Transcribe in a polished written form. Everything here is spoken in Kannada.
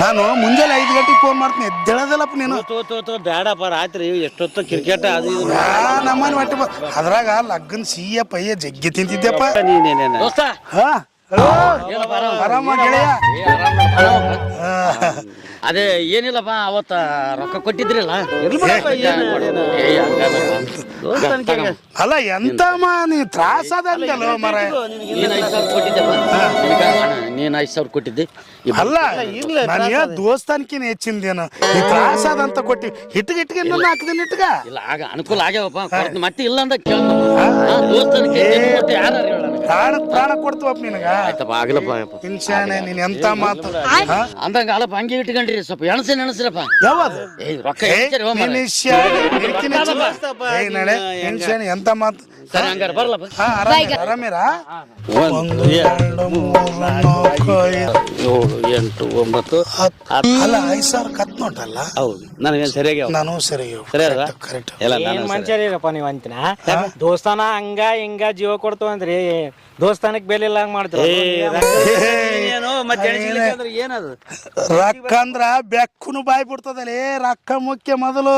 ನಾನು ಮುಂಜಾನೆ 5 ಗಂಟೆಗೆ ಫೋನ್ ಮಾಡ್ತೀನಿ ಎದ್ದೇಳದಲ್ಲಪ್ಪ ನೀನು. ಬೇಡಪ್ಪ ರಾತ್ರಿ ಎಷ್ಟೊತ್ತ ಕ್ರಿಕೆಟ್ ಅದು ಇದು ನಮ್ಮನೆ ಹೊಟ್ಟೆ ಅದ್ರಾಗ ಲಗ್ನ ಸಿಹಿಯ ಪಯ್ಯ ಜಗ್ಗಿ ತಿಂತಿದ್ದೆಪ್ಪ. ದೋಸ್ತ ಹಾ ಆರಾಮ ಗೆಳೆಯ. ಅದೇ ಏನಿಲ್ಲಪ್ಪ ಅವತ್ತ ರೊಕ್ಕ ಕೊಟ್ಟಿದ್ರಲ್ಲ ಅಲ್ಲ ಎಂತಮ್ಮ ನೀ ತ್ರಾಸ ಅದಂತಲ್ಲ ಮರ. ನೀನ್ 5,000 ಕೊಟ್ಟಿದ್ದೆಪ್ಪ ನೀನ್ 5,000 ಕೊಟ್ಟಿದ್ದೆ. ಅಲ್ಲ ನಾನು ದೋಸ್ತಾನ್ಕಿನ ಹೆಚ್ಚಿಂದೇನು ನೀ ತ್ರಾಸ ಅದಂತ ಕೊಟ್ಟಿ ಹಿಟ್ಟಿಗೆ ಇನ್ನೊಂದು 4 ದಿನ ಇಟ್ಗ ಇಲ್ಲ ಆಗ ಅನುಕೂಲ ಆಗ್ಯಾವಪ್ಪ ಮತ್ತೆ ಇಲ್ಲ ಅಂತ ಕೇಳ ದೋಸ್ತನಿಗೆ ಪ್ರಾಣ ಕೊಡ್ತೀವಪ್ಪ ನಿನಗ. ಆಯ್ತಪ್ಪ ಆಗಲಪ್ಪ ಇನ್ಶಾನೆ ನೀನ್ ಎಂತ ಮಾತು ಅಂದಂಗ ಅಲ್ಲಪ್ಪ ಹಂಗೆ ಇಟ್ಕೊಂಡ್ರಿ ಸ್ವಲ್ಪ ಎಣಸ್ರಪ್ಪ ಯಾವ್ದು ರೊಕ್ಕ ಎಂತ ಮಾತು. ಸರಿ ಹಂಗಾರ ಬರ್ಲಪ್ಪ. ಆರಾಮೇರಾ? 1 2 3 4 5 6 7 8 9 10 ಅಲ್ಲ 5,000 ಕತ್ ನೋಟಲ್ಲ. ಹೌದು ನನಗೇನು ಸರಿಯಾಗಿ ನಾನು ಸರಿ ಕರೆಕ್ಟ್ ಮನುಷ್ಯರಪ್ಪ ನೀವು ಅಂತಿನ ದೋಸ್ತಾನ ಹಂಗ ಹಿಂಗ ಜೀವ ಕೊಡ್ತು ಅಂದ್ರಿ ದೋಸ್ತಾನಕ್ ಬೆಲೆ ಇಲ್ಲ ಹಂಗ ಮಾಡ್ತೀವಿ. ಏನದು ರೊಕ್ಕ ಅಂದ್ರ ಬೆಕ್ಕುನು ಬಾಯ್ ಬಿಡ್ತದಲೇ. ರೊಕ್ಕ ಮುಖ್ಯ ಮೊದಲು.